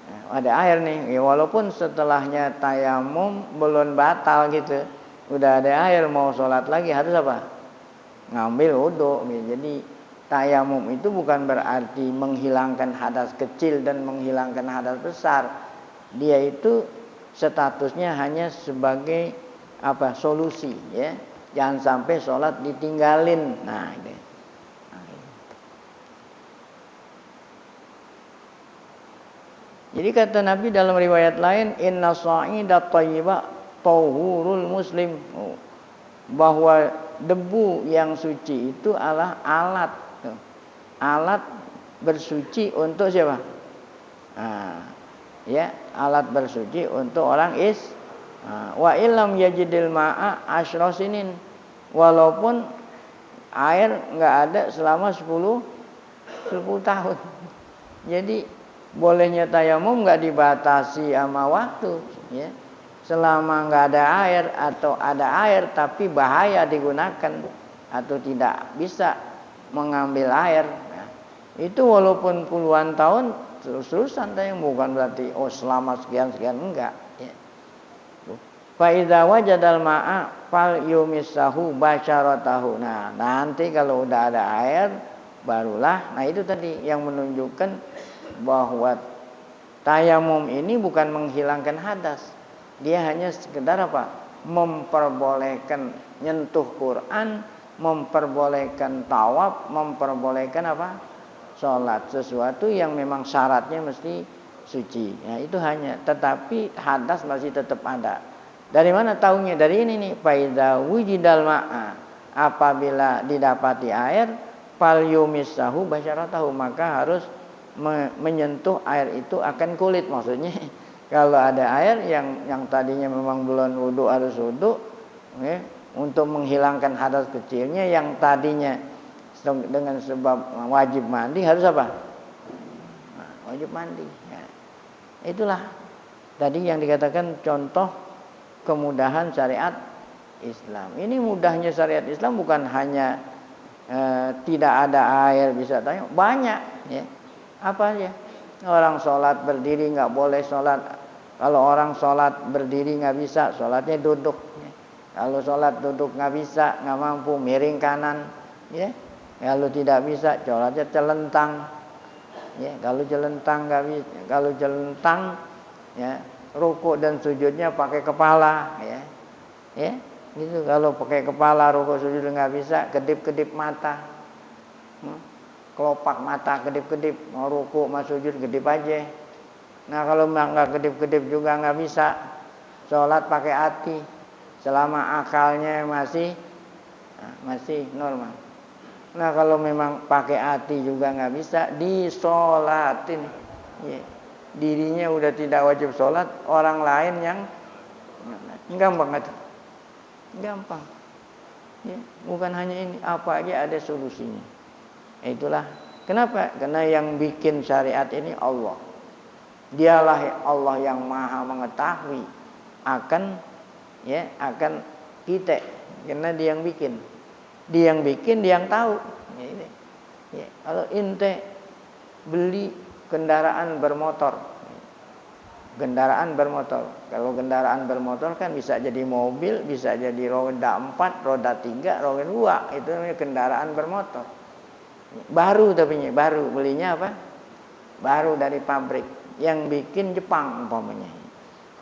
nah, ada air nih. Ya, walaupun setelahnya tayamum belum batal gitu, udah ada air mau sholat lagi harus apa? Ngambil wudu. Jadi tayamum itu bukan berarti menghilangkan hadas kecil dan menghilangkan hadas besar. Dia itu statusnya hanya sebagai apa? Solusi ya. Jangan sampai sholat ditinggalin. Nah, ini. Jadi kata Nabi dalam riwayat lain, inna sa'idat thayyiba tahurul muslim. Bahwa debu yang suci itu adalah alat bersuci untuk siapa? Nah, ya, alat bersuci untuk orang wa illam yajidil ma'a asyra sinin. Walaupun air enggak ada selama 10 tahun. Jadi bolehnya tayamum enggak dibatasi sama waktu, ya. Selama enggak ada air atau ada air tapi bahaya digunakan atau tidak bisa mengambil air. Nah, itu walaupun puluhan tahun terus-terusan tayamum, bukan berarti selama sekian-sekian enggak, ya. Fa idza wajadal ma'a fal yumissahu basyaratahu. Nah, nanti kalau udah ada air barulah, nah itu tadi yang menunjukkan bahwa tayamum ini bukan menghilangkan hadas. Dia hanya sekedar apa? Memperbolehkan nyentuh Quran, memperbolehkan tawaf, memperbolehkan apa? Sholat. Sesuatu yang memang syaratnya mesti suci. Ya, itu hanya. Tetapi hadas masih tetap ada. Dari mana taunya? Dari ini nih. Faidza wujidal ma'a. Apabila didapati air, fal yumissahu basyaratahu, maka harus menyentuh air itu akan kulit. Maksudnya kalau ada air yang tadinya memang belum wudu harus wudu, ya, untuk menghilangkan hadas kecilnya yang tadinya dengan sebab wajib mandi harus apa? Nah, wajib mandi. Ya. Itulah tadi yang dikatakan contoh kemudahan syariat Islam. Ini mudahnya syariat Islam bukan hanya tidak ada air bisa tanya, banyak. Ya. Apa aja? Orang sholat berdiri nggak boleh sholat. Kalau orang sholat berdiri nggak bisa, sholatnya duduk. Ya. Kalau sholat duduk nggak bisa, nggak mampu, miring kanan. Ya. Kalau tidak bisa, sholatnya celentang. Ya. Kalau celentang nggak bisa, kalau celentang, ya, rukuk dan sujudnya pakai kepala. Ya. Ya. Gitu. Kalau pakai kepala rukuk sujud nggak bisa, kedip-kedip mata. Kelopak mata kedip-kedip, mau rukuk mau sujud kedip aja. Nah kalau nggak kedip-kedip juga nggak bisa. Sholat pakai hati, selama akalnya masih normal. Nah kalau memang pakai hati juga nggak bisa, disolatin. Ya. Dirinya udah tidak wajib sholat, orang lain yang gampang nggak tuh? Gampang. Ya. Bukan hanya ini, apa aja ada solusinya. Itulah kenapa? Karena yang bikin syariat ini Allah. Dialah Allah yang maha mengetahui akan kita. Karena dia yang bikin. Dia yang bikin, dia yang tahu. Ya. Kalau ente beli kendaraan bermotor. Kalau kendaraan bermotor kan bisa jadi mobil, bisa jadi roda 4, roda 3, roda 2. Itu namanya kendaraan bermotor. Baru belinya apa? Baru dari pabrik yang bikin Jepang umpamanya.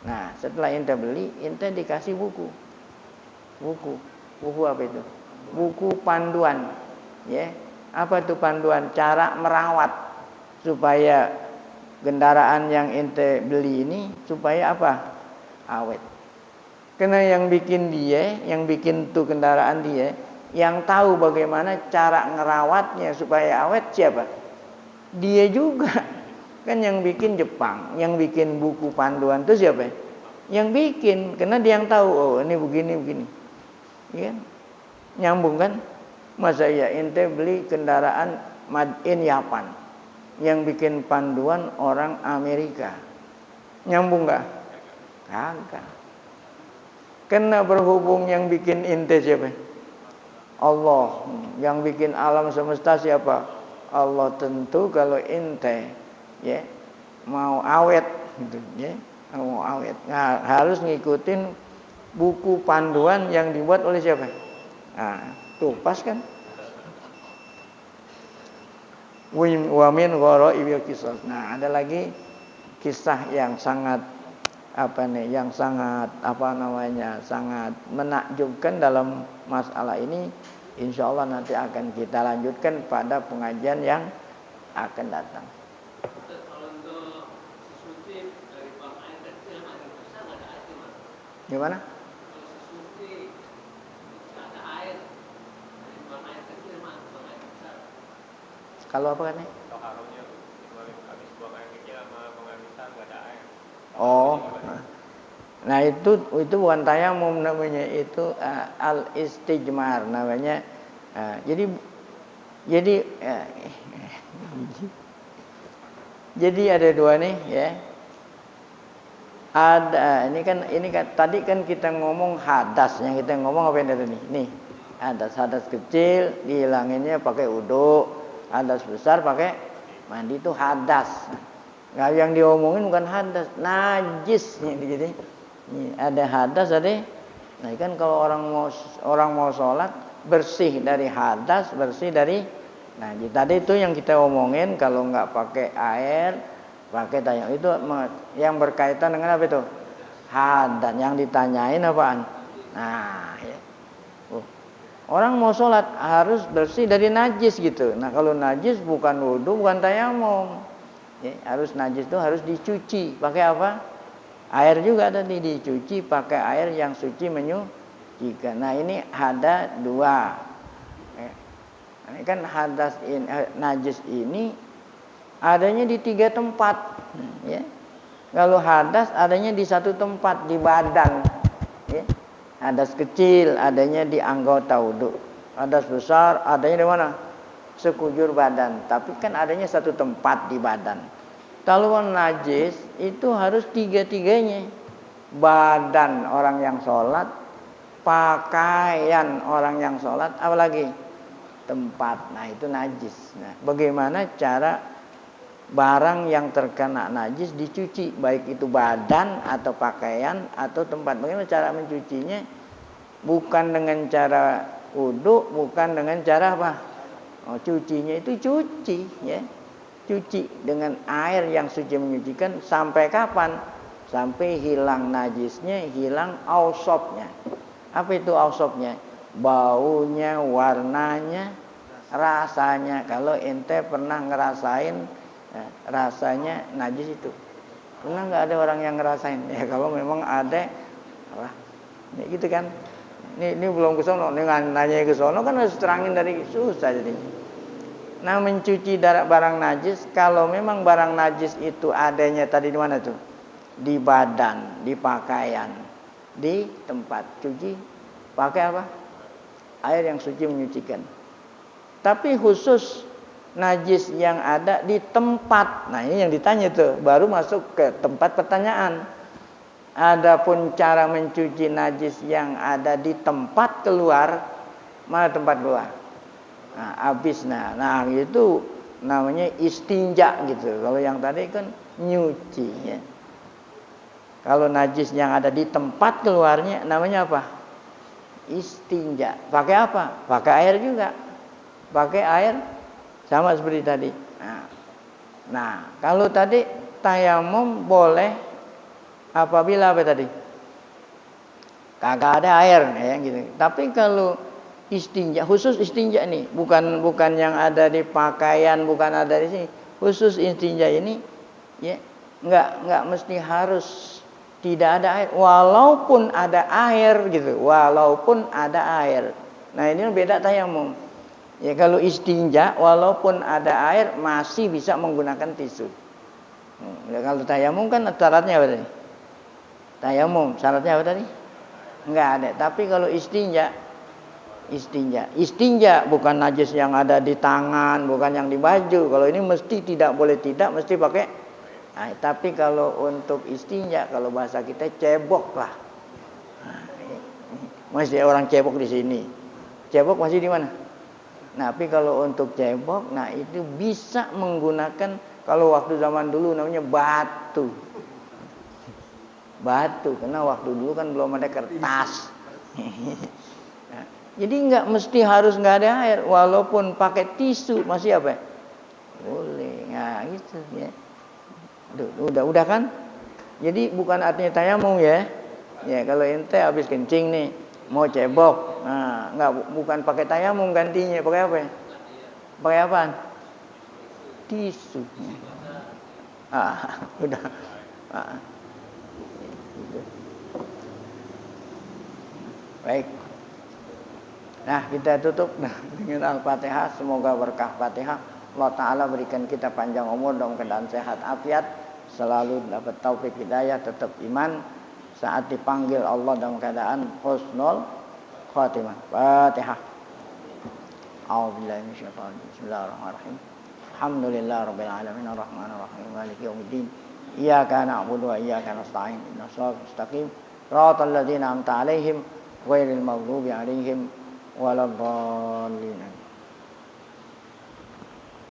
Nah, setelah ente beli, ente dikasih buku apa itu? Buku panduan. Ya. Apa itu panduan? Cara merawat supaya kendaraan yang ente beli ini supaya apa? Awet. Karena yang bikin tuh kendaraan dia, yang tahu bagaimana cara ngerawatnya supaya awet siapa? Dia juga. Kan yang bikin Jepang, yang bikin buku panduan itu siapa? Yang bikin, karena dia yang tahu, oh ini begini. Iya kan? Nyambung kan? Masa ya ente beli kendaraan made in Japan, yang bikin panduan orang Amerika. Nyambung enggak? Kagak. Karena berhubung yang bikin ente siapa? Allah. Yang bikin alam semesta siapa? Allah. Tentu kalau ente ya mau awet gitu ya, mau awet. Nah, harus ngikutin buku panduan yang dibuat oleh siapa? Nah, tuh pas kan? Wa min ghara'ibil qisas. Nah, ada lagi kisah yang sangat sangat menakjubkan dalam masalah ini. Insya Allah nanti akan kita lanjutkan pada pengajian yang akan datang. Kalau untuk sesuci dari buang air kecil masih besar nggak ada air mas? Gimana? Kalau sesuci nggak ada air dari buang air kecil mas, buang air besar. Kalau apa kan? Kalau haramnya habis buang air kecil sama buang air besar nggak ada air. Oh. Nah itu bukan tayamum namanya, itu al-istijmar namanya. Jadi ada dua nih ya. Ada ini kan tadi kan kita ngomong hadas, yang kita ngomong apa yang tadi nih? Nih, hadas kecil dihilanginnya pakai wudu, hadas besar pakai mandi, itu hadas. Nah, yang diomongin bukan hadas, najis nih jadi. Ada hadas ada. Nah, kan kalau orang mau sholat bersih dari hadas, bersih dari najis. Tadi itu yang kita omongin, kalau nggak pakai air, pakai tayamum, itu yang berkaitan dengan apa itu? Hadas. Yang ditanyain apaan? Nah, ya. Orang mau sholat harus bersih dari najis gitu. Nah, kalau najis bukan wudu, bukan tayamum. Ya, harus najis itu harus dicuci. Pakai apa? Air juga tadi dicuci pakai air yang suci menyucikan. Nah, ini ada dua. Ini kan hadas najis ini adanya di 3 tempat, ya. Kalau hadas adanya di 1 tempat di badan, ya. Hadas kecil adanya di anggota wudu. Hadas besar adanya di mana? Sekujur badan. Tapi kan adanya 1 tempat di badan. Kalau najis itu harus 3-tiganya. Badan orang yang sholat, pakaian orang yang sholat, apalagi tempat. Nah itu najis. Nah, bagaimana cara barang yang terkena najis dicuci, baik itu badan atau pakaian atau tempat? Bagaimana cara mencucinya? Bukan dengan cara wudu, bukan dengan cara apa? Cucinya itu cuci, ya. Cuci dengan air yang suci menyucikan sampai kapan? Sampai hilang najisnya, hilang ausopnya. Apa itu ausopnya? Baunya, warnanya, rasanya. Kalau ente pernah ngerasain rasanya najis itu, pernah nggak ada orang yang ngerasain? Ya kalau memang ada, wah, ini gitu kan? Ini belum ke sono, ini nanya ke sono kan harus terangin dari susah jadinya. Nah mencuci barang najis, kalau memang barang najis itu adanya tadi di mana tuh? Di badan, di pakaian, di tempat cuci, pakai apa? Air yang suci menyucikan. Tapi khusus najis yang ada di tempat. Nah ini yang ditanya tuh, baru masuk ke tempat pertanyaan. Adapun cara mencuci najis yang ada di tempat keluar, mana tempat keluar? Nah, habis nah itu namanya istinja gitu. Kalau yang tadi kan nyuci, ya. Kalau najis yang ada di tempat keluarnya namanya apa? Istinja. Pakai apa? Pakai air juga. Pakai air sama seperti tadi. Nah, kalau tadi tayamum boleh apabila apa tadi? Kagak ada air, ya gitu. Tapi kalau istinja, khusus istinja nih, bukan yang ada di pakaian, bukan ada di sini. Khusus istinja ini, ya, nggak mesti harus tidak ada air, walaupun ada air gitu, walaupun ada air. Nah ini beda tayamum. Ya kalau istinja, walaupun ada air masih bisa menggunakan tisu. Ya, kalau tayamum kan syaratnya apa tadi? Tayamum syaratnya apa tadi? Nggak ada. Tapi kalau istinja bukan najis yang ada di tangan, bukan yang di baju. Kalau ini mesti mesti pakai air. Tapi kalau untuk istinja, kalau bahasa kita cebok lah. Masih orang cebok di sini. Cebok masih di mana? Nah, tapi kalau untuk cebok, nah itu bisa menggunakan, kalau waktu zaman dulu namanya batu. Batu, karena waktu dulu kan belum ada kertas. Nah, jadi nggak mesti harus nggak ada air, walaupun pakai tisu masih apa? Boleh, nah gitu ya. Udah kan? Jadi bukan artinya tayamum ya. Ya kalau ente habis kencing nih, mau cebok, nah bukan pakai tayamum gantinya, pakai apa? Pakai apa? Tisu. Udah. Gitu. Baik. Nah kita tutup dengan Al-Fatihah. Semoga berkah Fatihah Allah Ta'ala berikan kita panjang umur dalam keadaan sehat afiat, selalu dapat taufik hidayah, tetap iman saat dipanggil Allah dalam keadaan husnul khatimah. Fatihah. A'udzubillahi minasyaitonir rajim. Bismillahirrahmanirrahim. Alhamdulillahirabbil alamin arrahmanir rahim maliki yaumiddin. Iyyaka na'budu wa iyyaka nasta'in. Ihdinas siratal mustaqim. Shiratal ladzina an'amta 'alaihim ghairil maghdubi 'alaihim waladdallin.